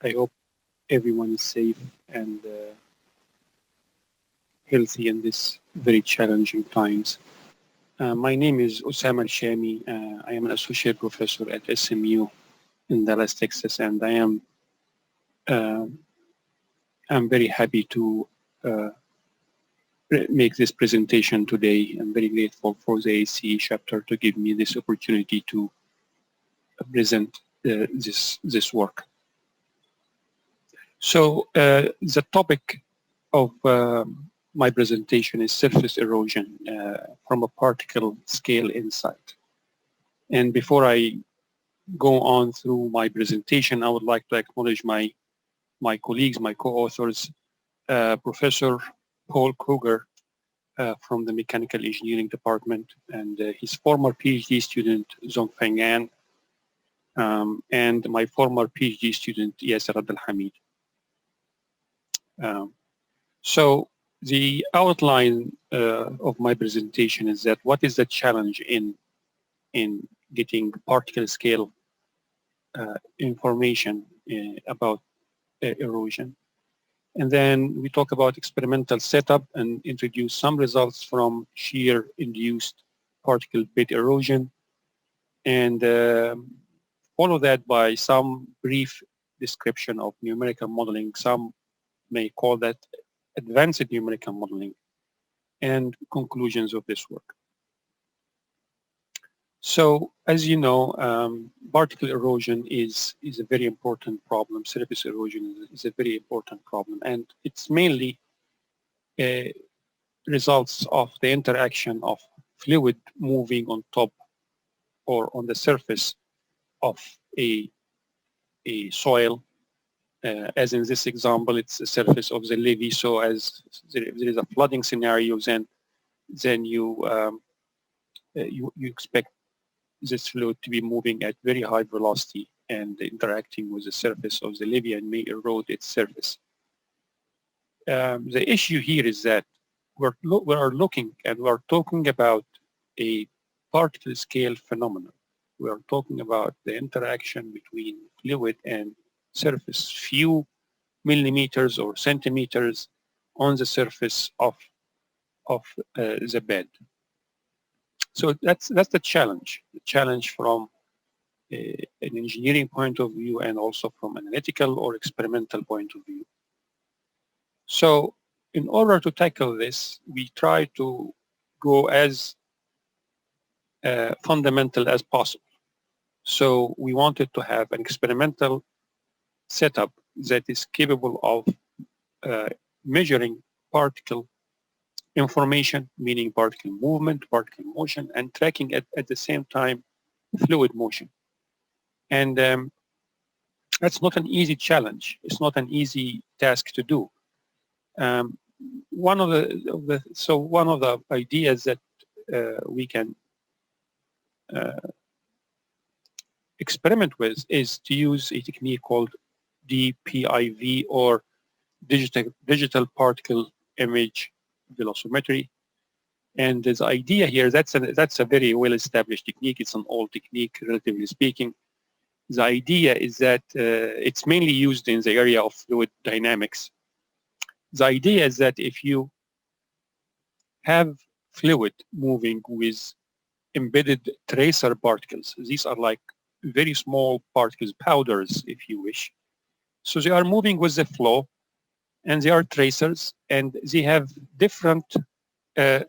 I hope everyone is safe and healthy in this very challenging times. My name is Osama Shamy. I am an associate professor at SMU in Dallas, Texas, and uh, I'm very happy to uh, make this presentation today. I'm very grateful for the ACE chapter to give me this opportunity to present this work. So the topic of my presentation is surface erosion from a particle scale insight. And before I go on through my presentation, I would like to acknowledge my colleagues, my co-authors, Professor Paul Kruger from the Mechanical Engineering Department, and his former PhD student, Zhongfeng An, and my former PhD student, Yasser Abdelhamid. So the outline of my presentation is that what is the challenge in getting particle scale information about erosion. And then we talk about experimental setup and introduce some results from shear induced particle bed erosion, and follow that by some brief description of numerical modeling. Some may call that advanced numerical modeling, and conclusions of this work. So, as you know, particle erosion is a very important problem. Surface erosion is a very important problem, and it's mainly results of the interaction of fluid moving on top or on the surface of a soil. As in this example, it's the surface of the levee. So, as there is a flooding scenario, then you expect this fluid to be moving at very high velocity and interacting with the surface of the levee and may erode its surface. The issue here is that we are looking and we are talking about a particle scale phenomenon. We are talking about the interaction between fluid and surface, few millimeters or centimeters on the surface of the bed. So that's the challenge. The challenge from an engineering point of view and also from analytical or experimental point of view. So in order to tackle this, we try to go as fundamental as possible. So we wanted to have an experimental setup that is capable of measuring particle information, meaning particle movement, particle motion, and tracking at the same time fluid motion. And that's not an easy challenge. It's not an easy task to do. One of the ideas that we can experiment with is to use a technique called DPIV, or digital particle image velocimetry. And the idea here, that's a very well-established technique. It's an old technique, relatively speaking. The idea is that it's mainly used in the area of fluid dynamics. The idea is that if you have fluid moving with embedded tracer particles, these are like very small particles, powders, if you wish. So they are moving with the flow, and they are tracers, and they have different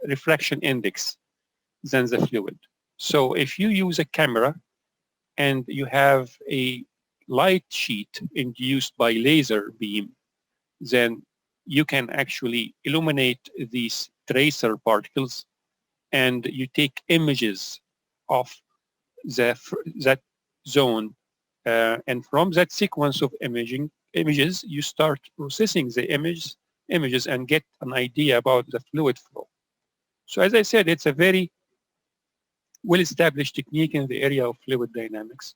refraction index than the fluid. So if you use a camera and you have a light sheet induced by laser beam, then you can actually illuminate these tracer particles, and you take images of that zone, and from that sequence of images, you start processing the images and get an idea about the fluid flow. So as I said, it's a very well-established technique in the area of fluid dynamics.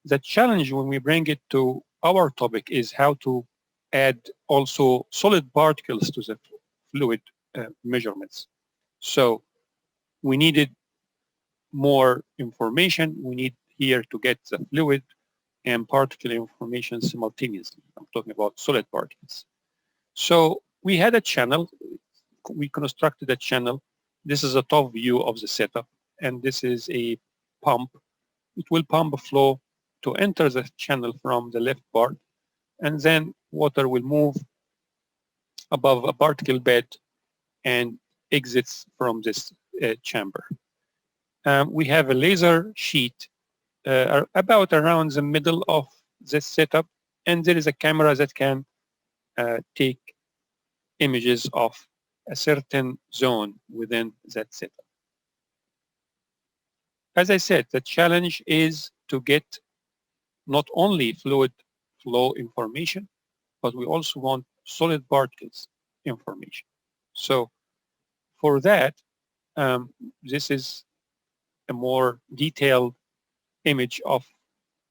The challenge when we bring it to our topic is how to add also solid particles to the fluid measurements. So we needed more information. We need here to get the fluid and particle information simultaneously. I'm talking about solid particles. So we had a channel. We constructed a channel. This is a top view of the setup, and this is a pump. It will pump a flow to enter the channel from the left part, and then water will move above a particle bed and exits from this chamber. We have a laser sheet about around the middle of this setup, and there is a camera that can take images of a certain zone within that setup. As I said, the challenge is to get not only fluid flow information, but we also want solid particles information. So for that, this is a more detailed image of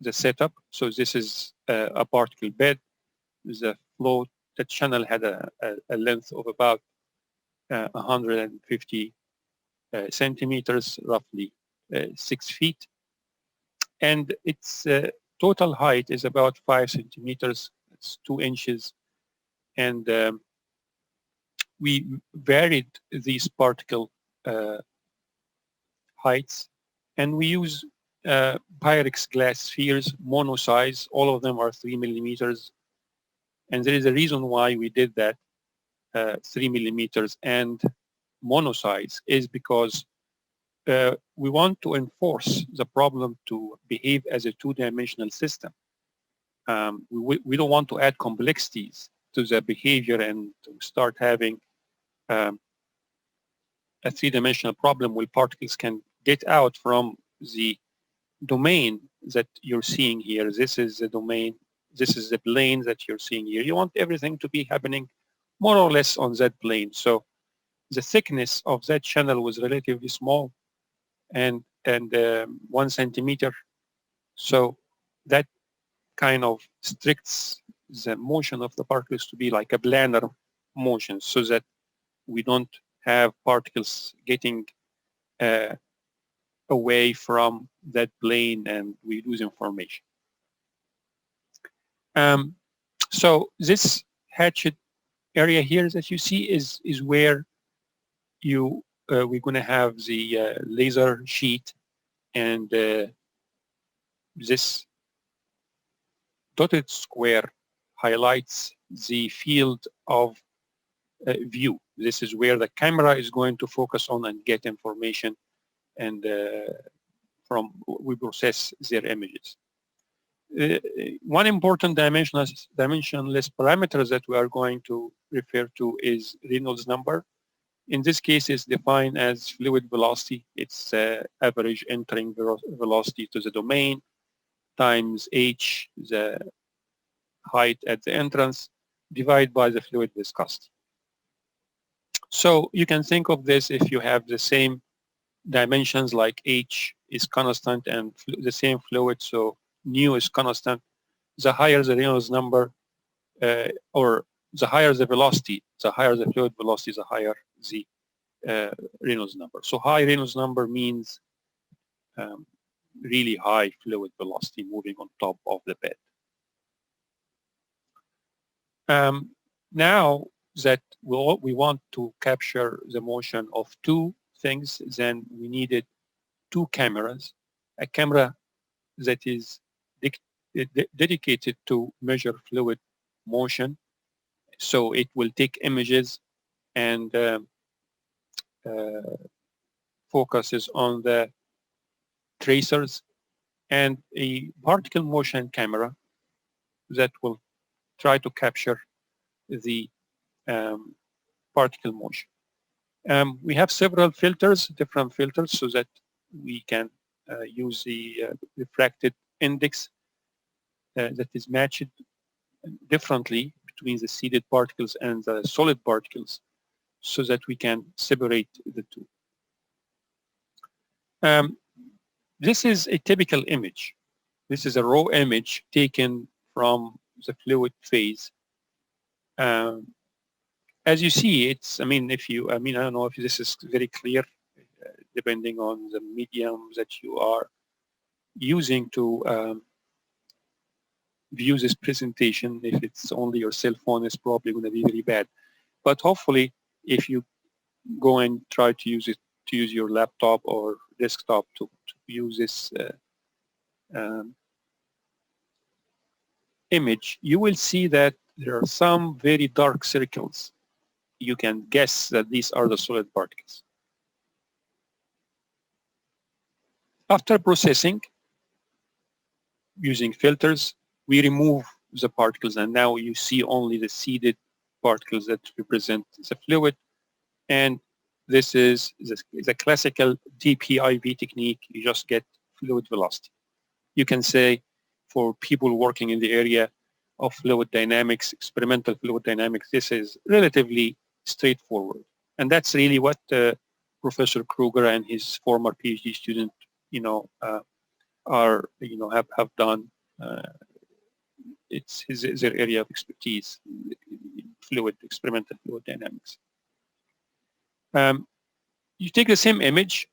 the setup. So this is a particle bed. The flow, the channel had a length of about 150 centimeters, roughly 6 feet. And its total height is about 5 centimeters, it's 2 inches. And we varied these particle heights, and we use Pyrex glass spheres, mono size. All of them are 3 millimeters. And there is a reason why we did that, 3 millimeters and mono size, is because we want to enforce the problem to behave as a two-dimensional system. We don't want to add complexities to the behavior and to start having a three-dimensional problem where particles can get out from the domain that you're seeing here. This is the domain. This is the plane that you're seeing here. You want everything to be happening more or less on that plane. So the thickness of that channel was relatively small, and 1 centimeter. So that kind of restricts the motion of the particles to be like a planar motion, so that we don't have particles getting away from that plane and we lose information. So this hatchet area here that you see is where you we're going to have the laser sheet, and this dotted square highlights the field of view. This is where the camera is going to focus on and get information, and from we process their images. One important dimensionless parameter that we are going to refer to is Reynolds number. In this case, it's defined as fluid velocity. It's average entering velocity to the domain times h, the height at the entrance, divided by the fluid viscosity. So you can think of this if you have the same dimensions, like h is constant and the same fluid, so nu is constant. The higher the Reynolds number, or the higher the velocity, the higher the fluid velocity, the higher the Reynolds number. So high Reynolds number means really high fluid velocity moving on top of the bed. Now that we want to capture the motion of two things, then we needed two cameras. A camera that is dedicated to measure fluid motion, so it will take images and focuses on the tracers, and a particle motion camera that will try to capture the particle motion. We have several filters, different filters, so that we can use the refracted index that is matched differently between the seeded particles and the solid particles, so that we can separate the two. This is a typical image. This is a raw image taken from the fluid phase. As you see, it's, I don't know if this is very clear, depending on the medium that you are using to view this presentation. If it's only your cell phone, it's probably going to be very bad. But hopefully, if you go and try to use it, to use your laptop or desktop to use this image, you will see that there are some very dark circles. You can guess that these are the solid particles. After processing, using filters, we remove the particles, and now you see only the seeded particles that represent the fluid. And this is the classical DPIV technique. You just get fluid velocity. You can say for people working in the area of fluid dynamics, experimental fluid dynamics, this is relatively straightforward. And that's really what Professor Kruger and his former PhD student, have done. It's their area of expertise, experimental fluid dynamics. You take the same image,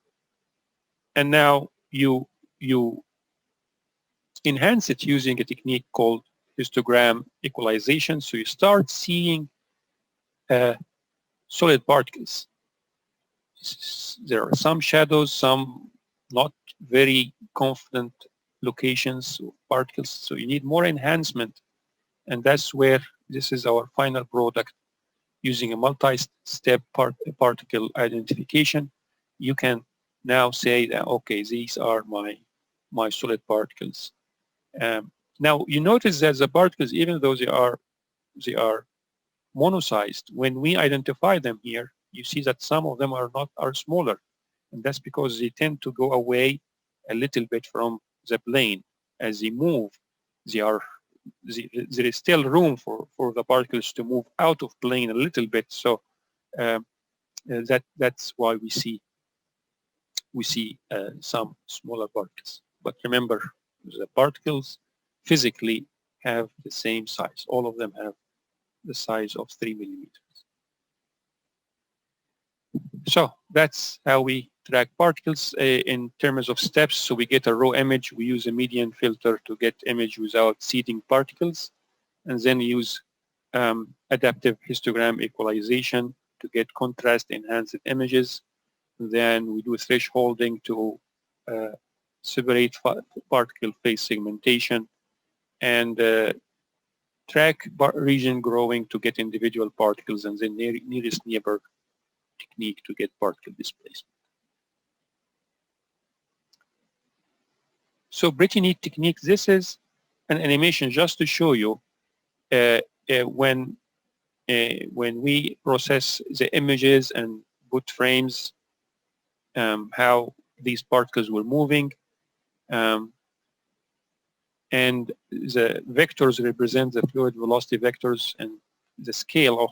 and now you enhance it using a technique called histogram equalization. So you start seeing solid particles. There are some shadows, some not very confident locations of particles. So you need more enhancement, and that's where this is our final product. Using a multi-step particle identification, you can now say that, okay, these are my solid particles. Now you notice that the particles, even though they are monosized, when we identify them here, you see that some of them are smaller, and that's because they tend to go away a little bit from the plane. As they move, there is still room for the particles to move out of plane a little bit. So that's why we see some smaller particles. But remember, the particles physically have the same size. All of them have the size of 3 millimeters. So that's how we track particles in terms of steps. So we get a raw image. We use a median filter to get image without seeding particles, and then use adaptive histogram equalization to get contrast enhanced images. Then we do thresholding to separate particle phase segmentation, and track region growing to get individual particles, and then nearest neighbor technique to get particle displacement. So pretty neat technique. This is an animation just to show you when we process the images and put frames, how these particles were moving. And the vectors represent the fluid velocity vectors, and the scale of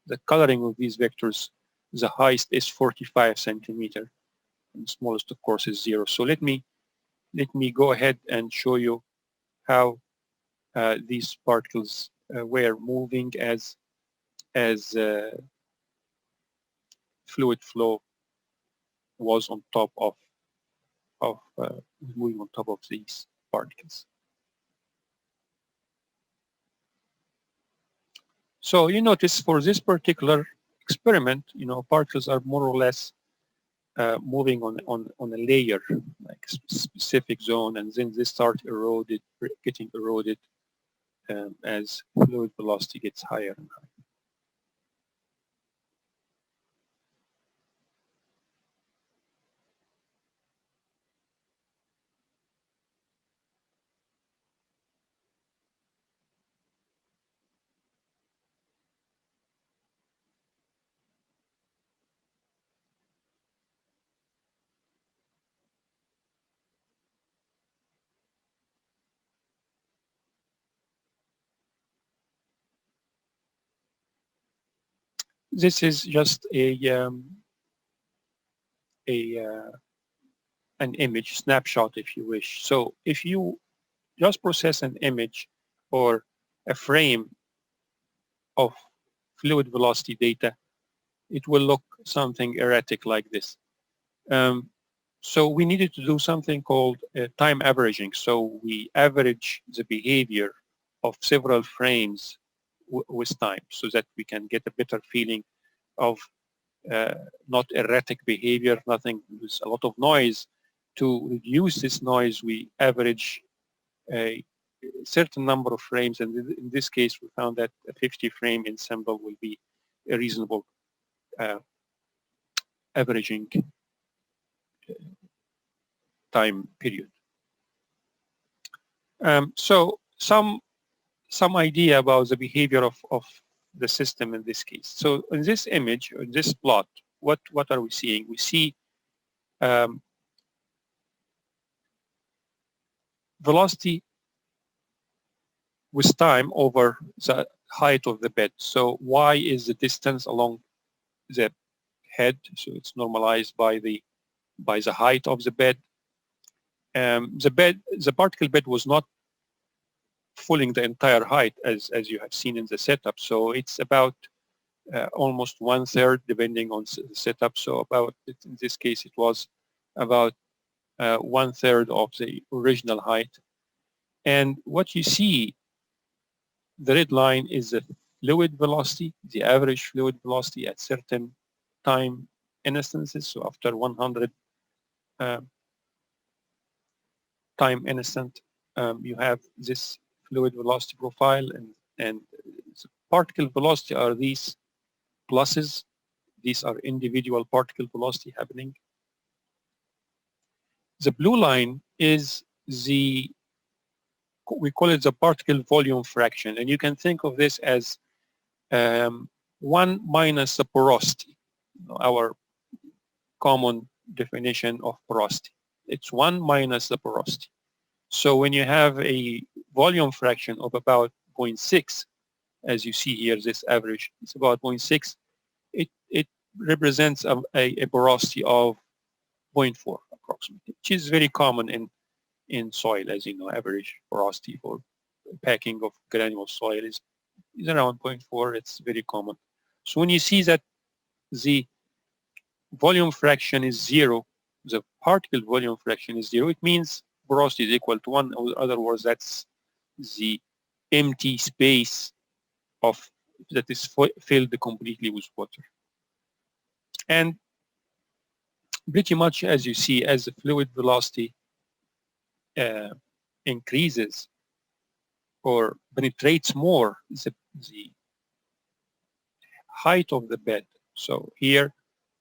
the coloring of these vectors, the highest is 45 centimeter, and the smallest, of course, is 0. So let me go ahead and show you how these particles were moving as fluid flow was on top of moving on top of these particles. So you notice for this particular experiment, particles are more or less moving on a layer, like a specific zone, and then they start getting eroded as fluid velocity gets higher and higher. This is just an image snapshot, if you wish. So if you just process an image or a frame of fluid velocity data, it will look something erratic like this. So we needed to do something called time averaging. So we average the behavior of several frames with time, so that we can get a better feeling of not erratic behavior, nothing with a lot of noise. To reduce this noise, we average a certain number of frames, and in this case, we found that a 50 frame ensemble will be a reasonable averaging time period. So some idea about the behavior of the system in this case. So in this image, in this plot, what are we seeing? We see velocity with time over the height of the bed. So y is the distance along the head, so it's normalized by the height of the bed. The particle bed was not filling the entire height as you have seen in the setup, so it's about almost 1/3 depending on the setup. So about, in this case, it was about 1/3 of the original height. And what you see, the red line is the fluid velocity, the average fluid velocity at certain time instances. So after 100 time instant, you have this fluid velocity profile, and the particle velocity are these pluses. These are individual particle velocity happening. The blue line is we call it the particle volume fraction, and you can think of this as 1 minus the porosity, our common definition of porosity. It's 1 minus the porosity. So when you have a volume fraction of about 0.6, as you see here, this average, it's about 0.6, it represents a porosity of 0.4 approximately, which is very common in soil. As you know, average porosity for packing of granule soil is around 0.4. It's very common. So when you see that the volume fraction is 0, the particle volume fraction is 0, it means porosity is equal to 1. In other words, that's the empty space that is filled completely with water. And pretty much, as you see, as the fluid velocity increases or penetrates more, the height of the bed. So here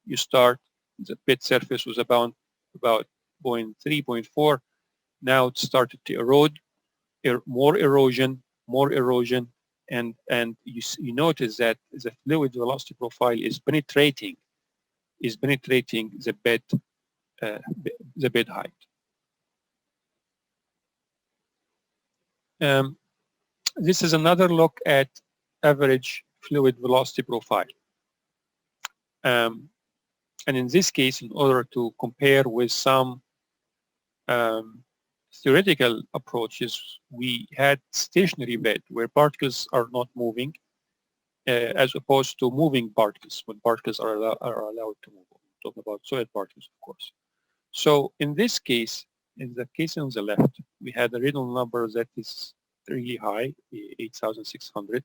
you start, the bed surface was about 0.3, 0.4. Now it started to erode, more erosion, and you notice that the fluid velocity profile is penetrating the bed height. This is another look at average fluid velocity profile. And in this case, in order to compare with some theoretical approaches, we had stationary bed where particles are not moving, as opposed to moving particles, when particles are allowed to move. I'm talking about soil particles, of course. So in this case, in the case on the left, we had a real number that is really high, 8,600,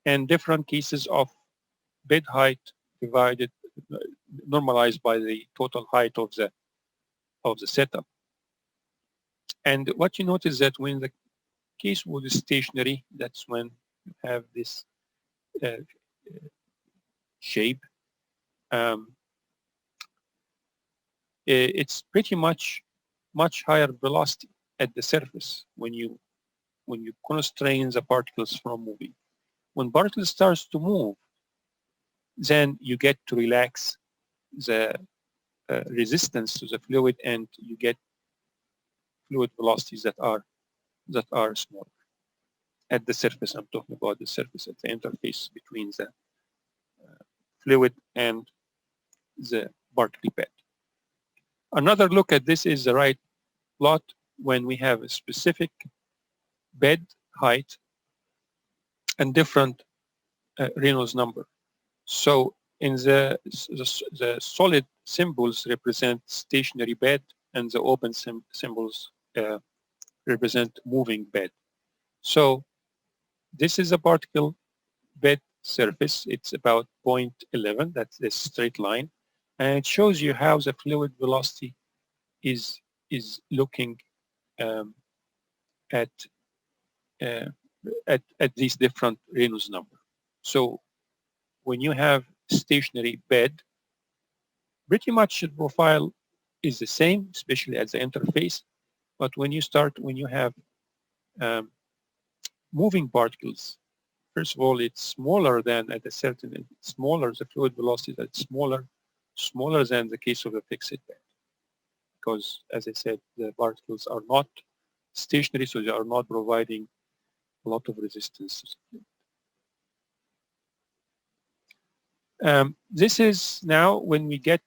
and different cases of bed height divided, normalized by the total height of the setup. And what you notice that when the case was stationary, that's when you have this shape. It's pretty much higher velocity at the surface when you constrain the particles from moving. When particles starts to move, then you get to relax the resistance to the fluid, and you get fluid velocities that are smaller at the surface. I'm talking about the surface, at the interface between the fluid and the particle bed. Another look at this is the right plot when we have a specific bed height and different Reynolds number. So in the solid symbols represent stationary bed, and the open symbols represent moving bed. So this is a particle bed surface. It's about 0.11. That's a straight line, and it shows you how the fluid velocity is looking um, at, uh, at these different Reynolds number. So when you have stationary bed, pretty much the profile is the same, especially at the interface. But when you have um, moving particles, first of all, it's smaller than at a certain, smaller, the fluid velocity is smaller than the case of a fixed bed. Because, as I said, the particles are not stationary, so they are not providing a lot of resistance. This is now when we get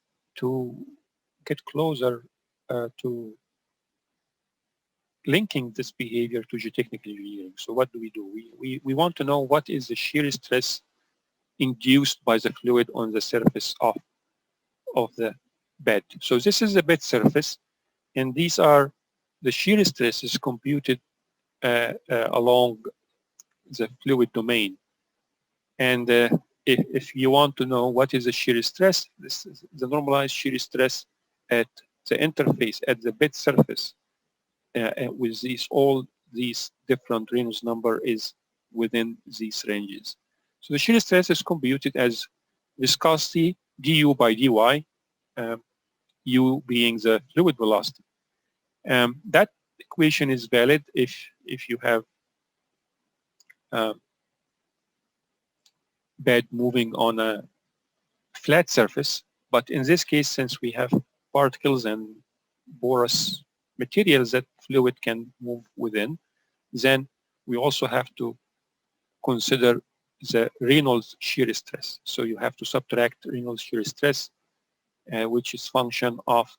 closer to linking this behavior to geotechnical engineering. So what do? We want to know what is the shear stress induced by the fluid on the surface of the bed. So this is the bed surface, and these are the shear stresses computed along the fluid domain. And if you want to know what is the shear stress, this is the normalized shear stress at the interface, at the bed surface, with all these different Reynolds number is within these ranges. So the shear stress is computed as viscosity du by dy, u being the fluid velocity. That equation is valid if you have bed moving on a flat surface. But in this case, since we have particles and porous materials that fluid can move within, then we also have to consider the Reynolds shear stress. So you have to subtract Reynolds shear stress, which is function of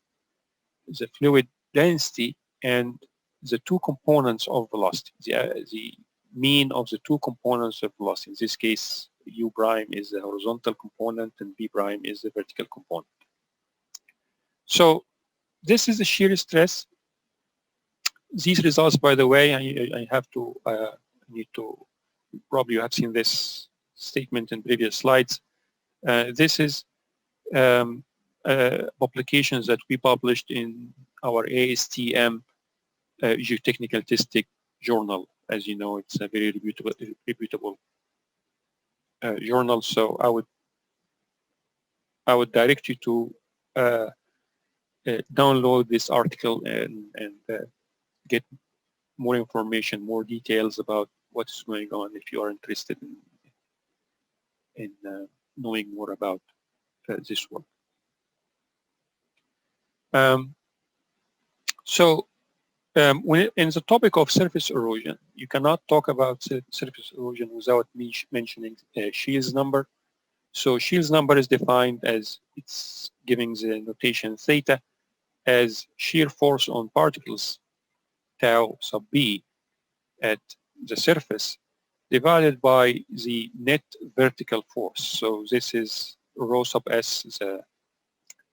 the fluid density and the two components of velocity, the mean of the two components of velocity. In this case, u prime is the horizontal component and b prime is the vertical component. So this is the shear stress. These results, by the way, I have to need to, probably you have seen this statement in previous slides. This is publications that we published in our ASTM geotechnical testing journal. As you know, it's a very reputable journal. So I would direct you to download this article and get more information, more details about what's going on if you are interested in knowing more about this work. When in the topic of surface erosion, you cannot talk about surface erosion without mentioning Shields number. So Shields number is defined as, it's giving the notation theta as shear force on particles tau sub b at the surface divided by the net vertical force. So this is rho sub s, the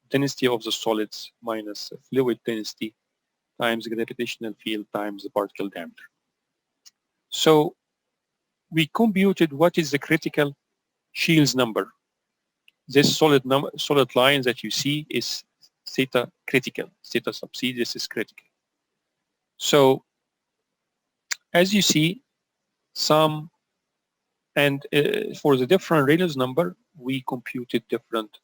density of the solids minus fluid density times the gravitational field times the particle diameter. So we computed what is the critical Shields number. This solid line that you see is theta critical, theta sub c, this is critical. So as you see, for the different Reynolds number, we computed different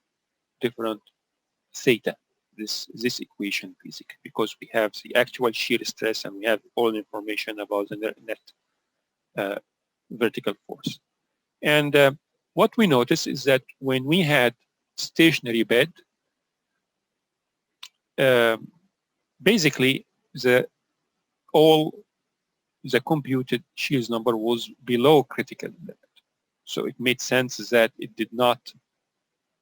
theta, this equation basically, because we have the actual shear stress and we have all the information about the net vertical force. And what we notice is that when we had stationary bed, basically all the computed Shields number was below critical limit. So it made sense that it did not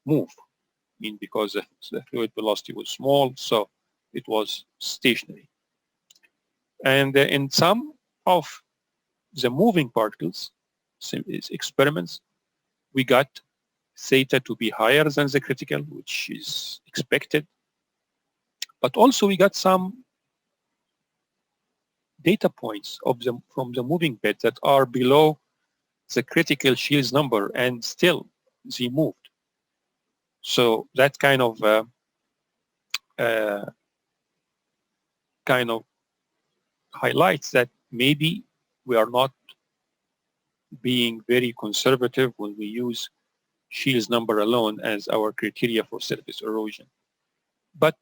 move. I mean, because the fluid velocity was small, so it was stationary. And in some of the moving particles experiments, we got theta to be higher than the critical, which is expected. But also we got some data points from the moving bed that are below the critical shears number, and still they moved. So that kind of highlights that maybe we are not being very conservative when we use shears number alone as our criteria for surface erosion. But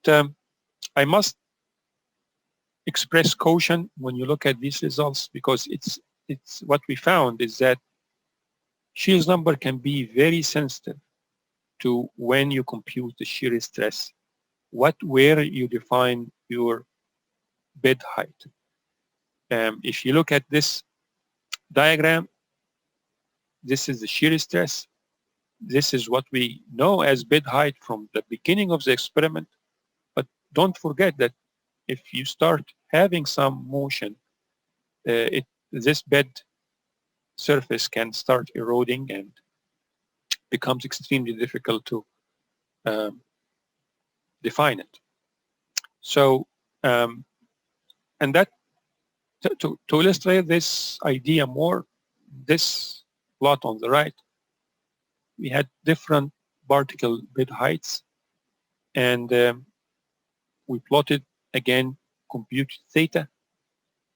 I must express caution when you look at these results, because it's what we found is that shears number can be very sensitive to when you compute the shear stress, where you define your bed height. If you look at this diagram, this is the shear stress. This is what we know as bed height from the beginning of the experiment. But don't forget that if you start having some motion, this bed surface can start eroding and becomes extremely difficult to define it. So, and that to illustrate this idea more, this plot on the right, we had different particle bed heights, and we plotted again computed theta.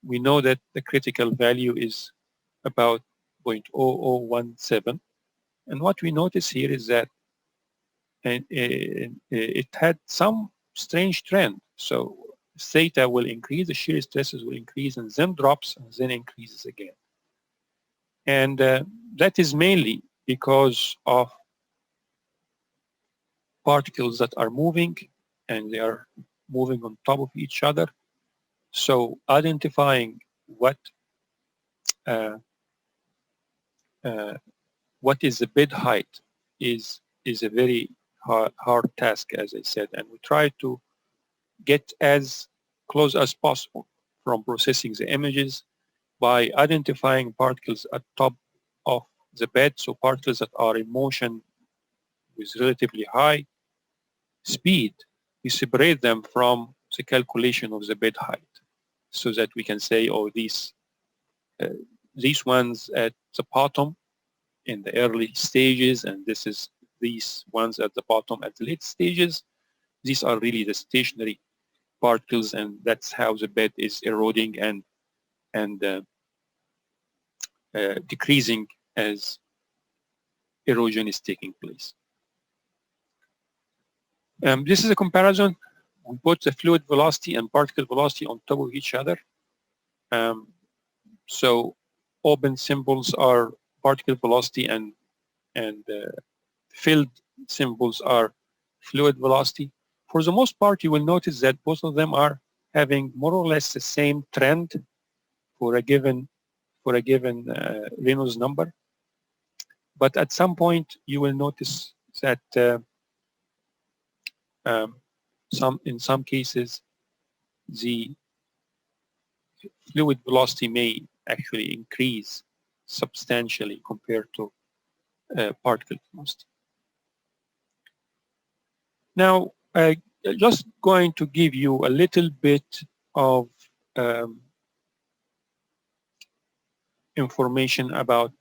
We know that the critical value is about 0.0017, and what we notice here is that it had some strange trend. So theta will increase, the shear stresses will increase, and then drops, and then increases again. And that is mainly because of particles that are moving, and they are moving on top of each other. So identifying what is the bed height is a very hard task, as I said, and we try to get as close as possible from processing the images by identifying particles at top of the bed, so particles that are in motion with relatively high speed. We separate them from the calculation of the bed height, so that we can say, oh, these ones at the bottom in the early stages, and this is these ones at the bottom at the late stages. These are really the stationary particles, and that's how the bed is eroding and decreasing as erosion is taking place. This is a comparison. We put the fluid velocity and particle velocity on top of each other. So open symbols are particle velocity, and filled symbols are fluid velocity. For the most part, you will notice that both of them are having more or less the same trend for a given Reynolds number. But at some point, you will notice that in some cases, the fluid velocity may actually increase substantially compared to particle velocity. Now, just going to give you a little bit of information about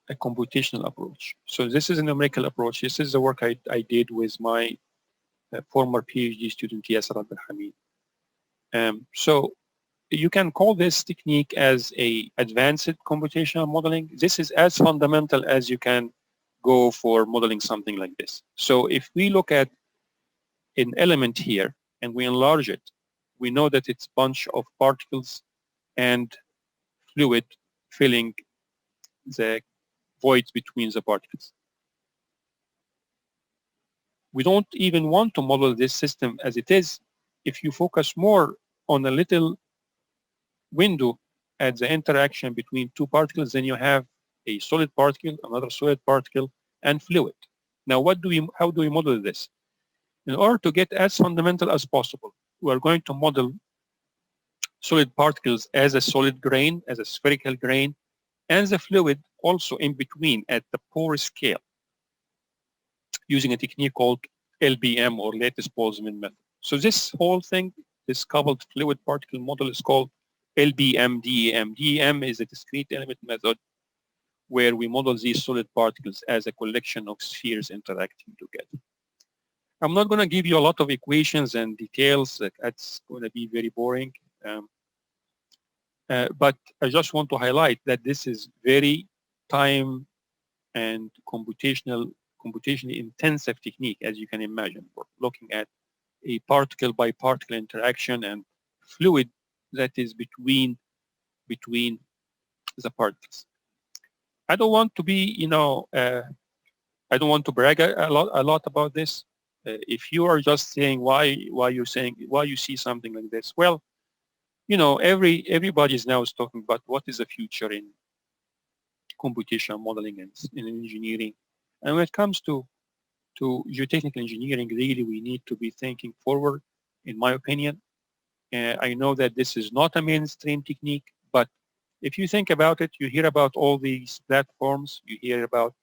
a computational approach. So this is a numerical approach. This is the work I did with my former PhD student, Yasser Abdelhamid. So you can call this technique as a advanced computational modeling. This is as fundamental as you can go for modeling something like this. So if we look at an element here and we enlarge it, we know that it's a bunch of particles and fluid filling the voids between the particles. We don't even want to model this system as it is. If you focus more on a little window at the interaction between two particles, then you have a solid particle, another solid particle, and fluid. Now, how do we model this? In order to get as fundamental as possible, we are going to model solid particles as a solid grain, as a spherical grain, and the fluid also in between at the pore scale, using a technique called LBM, or lattice Boltzmann method. So this whole thing, this coupled fluid particle model, is called LBM, DEM. DEM is a discrete element method where we model these solid particles as a collection of spheres interacting together. I'm not going to give you a lot of equations and details. That's going to be very boring. But I just want to highlight that this is very time and computationally intensive technique, as you can imagine. We're looking at a particle by particle interaction and fluid that is between the particles. I don't want to be, I don't want to brag a lot about this. If you are just saying why you see something like this, well, everybody is now talking about what is the future in computational modeling and in engineering. And when it comes to geotechnical engineering, really we need to be thinking forward, in my opinion. I know that this is not a mainstream technique, but if you think about it, you hear about all these platforms, you hear about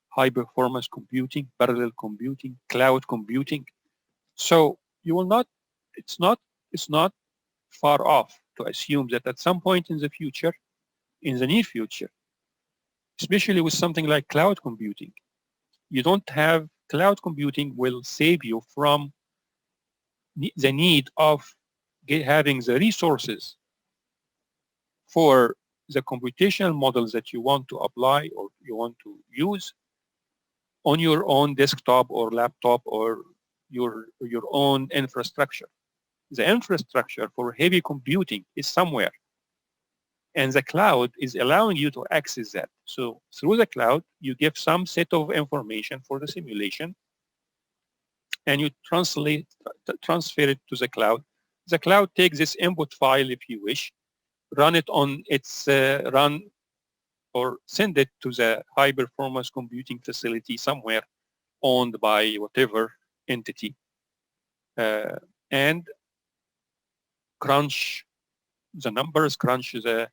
high performance computing, parallel computing, cloud computing. So you will not, it's not far off to assume that at some point in the future, in the near future, especially with something like cloud computing, you don't have cloud computing will save you from the need of having the resources for the computational models that you want to apply or you want to use on your own desktop or laptop or your own infrastructure. The infrastructure for heavy computing is somewhere, and the cloud is allowing you to access that. So through the cloud, you give some set of information for the simulation, and you transfer it to the cloud. The cloud takes this input file, if you wish, run it on its run or send it to the high performance computing facility somewhere owned by whatever entity, and crunch the numbers, crunch the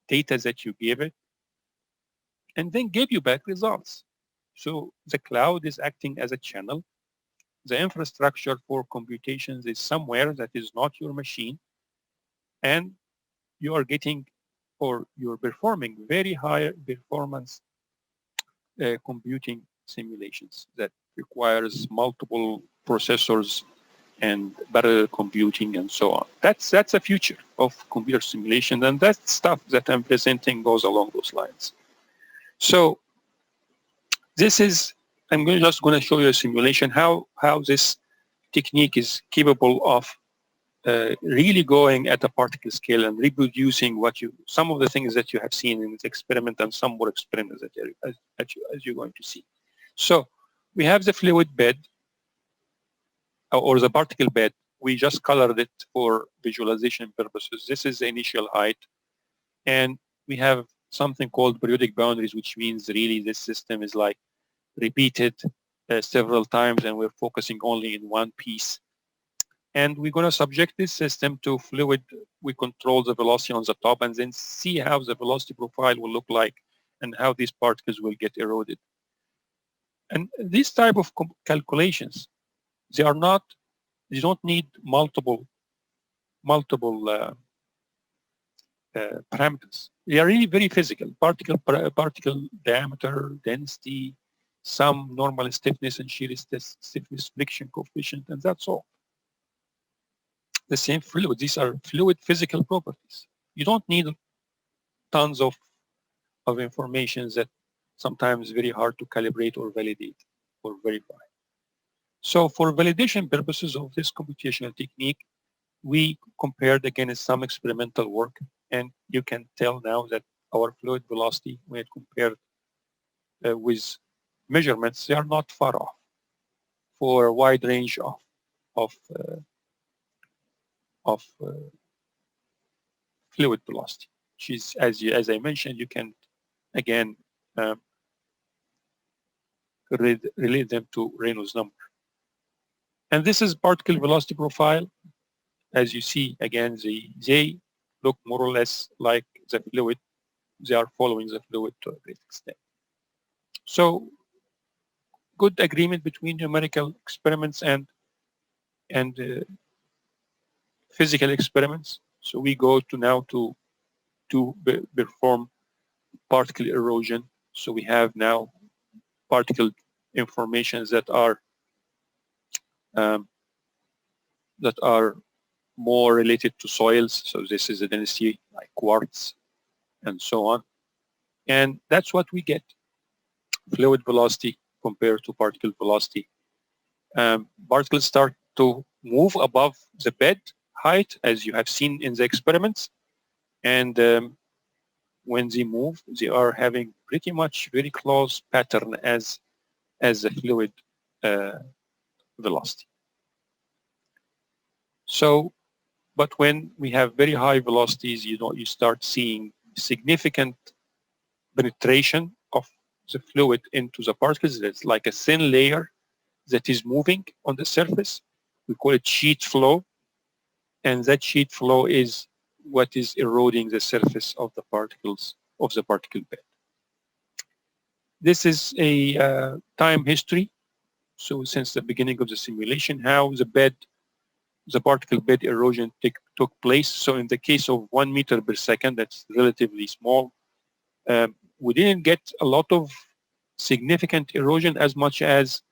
data that you gave it, and then give you back results. So the cloud is acting as a channel. The infrastructure for computations is somewhere that is not your machine, and you are getting or you're performing very high performance computing simulations that requires multiple processors and parallel computing and so on. That's a future of computer simulation, and that stuff that I'm presenting goes along those lines. So this is, I'm just going to show you a simulation how this technique is capable of really going at a particle scale and reproducing some of the things that you have seen in this experiment and some more experiments that as you're going to see. So we have the fluid bed or the particle bed. We just colored it for visualization purposes. This is the initial height, and we have something called periodic boundaries, which means really this system is like repeated several times, and we're focusing only in one piece. And we're going to subject this system to fluid. We control the velocity on the top and then see how the velocity profile will look like and how these particles will get eroded. And these type of calculations, they don't need multiple parameters. They are really very physical. Particle diameter, density, some normal stiffness and shear stiffness friction coefficient, and that's all. The same fluid. These are fluid physical properties. You don't need tons of information that sometimes very hard to calibrate or validate or verify. So for validation purposes of this computational technique, we compared against some experimental work, and you can tell now that our fluid velocity, when it compared with measurements, they are not far off for a wide range of fluid velocity, which is, as I mentioned, you can again relate them to Reynolds number. And this is particle velocity profile. As you see, again, they look more or less like the fluid. They are following the fluid to a great extent. So good agreement between numerical experiments and physical experiments. So we go to now to perform particle erosion. So we have now particle informations that are um, more related to soils. So this is a density like quartz and so on. And that's what we get, fluid velocity compared to particle velocity. Particles start to move above the bed height, as you have seen in the experiments. And when they move, they are having pretty much very close pattern as the fluid velocity. So, but when we have very high velocities, you start seeing significant penetration of the fluid into the particles. It's like a thin layer that is moving on the surface. We call it sheet flow, and that sheet flow is what is eroding the surface of the particles of the particle bed. This is a time history. So since the beginning of the simulation, how the particle bed erosion took place. So in the case of 1 meter per second, that's relatively small. We didn't get a lot of significant erosion as much as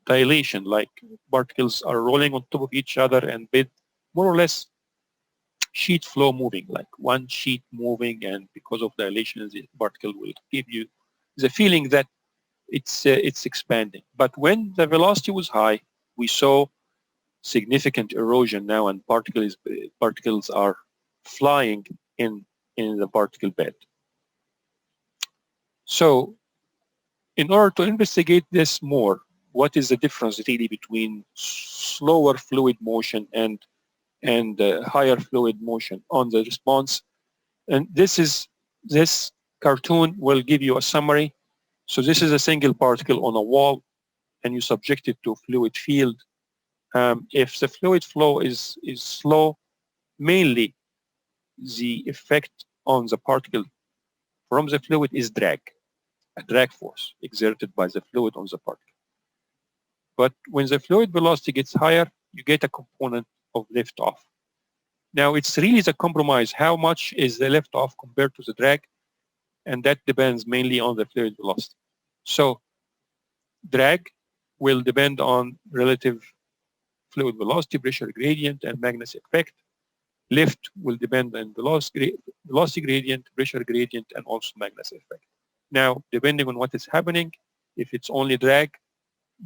dilation, like particles are rolling on top of each other and bed more or less sheet flow moving, like one sheet moving, and because of dilation, the particle will give you the feeling that it's expanding. But when the velocity was high, we saw significant erosion now, and particles are flying in the particle bed. So in order to investigate this more, what is the difference really between slower fluid motion and higher fluid motion on the response? And this cartoon will give you a summary. So this is a single particle on a wall, and you subject it to a fluid field. If the fluid flow is slow, mainly the effect on the particle from the fluid is drag, a drag force exerted by the fluid on the particle. But when the fluid velocity gets higher, you get a component of liftoff. Now it's really the compromise, how much is the liftoff compared to the drag, and that depends mainly on the fluid velocity. So drag will depend on relative fluid velocity, pressure gradient, and Magnus effect. Lift will depend on velocity gradient, pressure gradient, and also Magnus effect. Now, depending on what is happening, if it's only drag,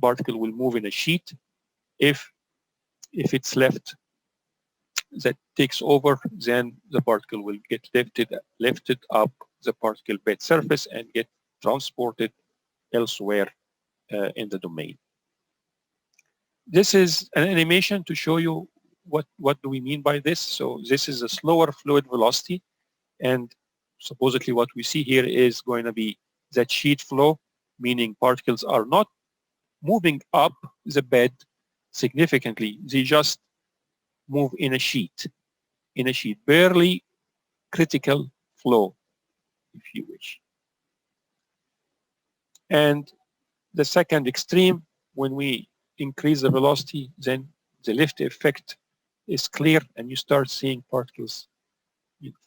particle will move in a sheet. If it's left that takes over, then the particle will get lifted up the particle bed surface and get transported elsewhere in the domain. This is an animation to show you what do we mean by this. So this is a slower fluid velocity, and supposedly what we see here is going to be that sheet flow, meaning particles are not moving up the bed significantly. They just move in a sheet, barely critical flow, if you wish. And the second extreme, when we increase the velocity, then the lift effect is clear, and you start seeing particles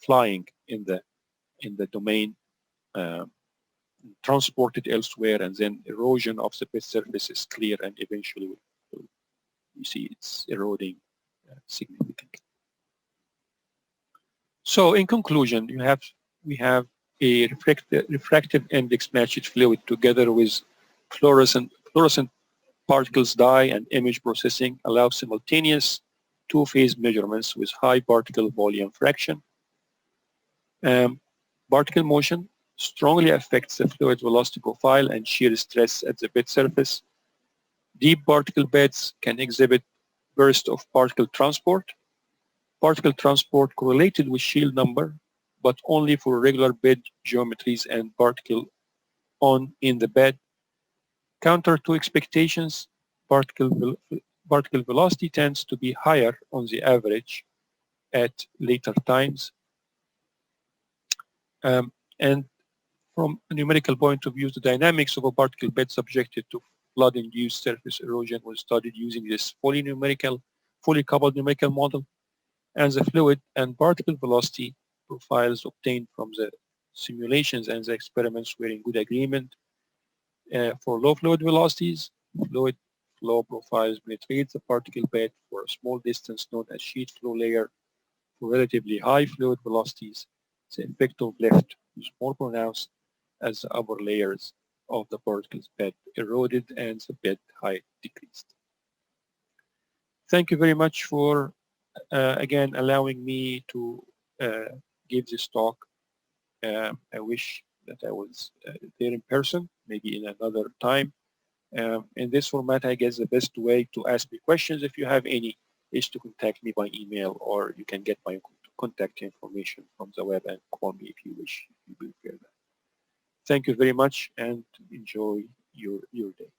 flying in the domain, transported elsewhere, and then erosion of the bed surface is clear, and eventually you see it's eroding significantly. So in conclusion, we have a refractive index matched fluid together with fluorescent particles dye and image processing allow simultaneous two-phase measurements with high particle volume fraction. Particle motion strongly affects the fluid velocity profile and shear stress at the bed surface. Deep particle beds can exhibit burst of particle transport. Particle transport correlated with shield number, but only for regular bed geometries and particle in the bed. Counter to expectations, particle velocity tends to be higher on the average at later times. And from a numerical point of view, the dynamics of a particle bed subjected to flood-induced surface erosion was studied using this fully coupled numerical model. and the fluid and particle velocity profiles obtained from the simulations and the experiments were in good agreement. For low fluid velocities, fluid flow profiles penetrate the particle bed for a small distance known as sheet flow layer. For relatively high fluid velocities, the effect of lift is more pronounced as the upper layers of the particle's bed eroded and the bed height decreased. Thank you very much for again allowing me to give this talk. I wish that I was there in person, maybe in another time. In this format, I guess the best way to ask me questions, if you have any, is to contact me by email, or you can get my contact information from the web and call me if you wish, if you prefer that. Thank you very much and enjoy your day.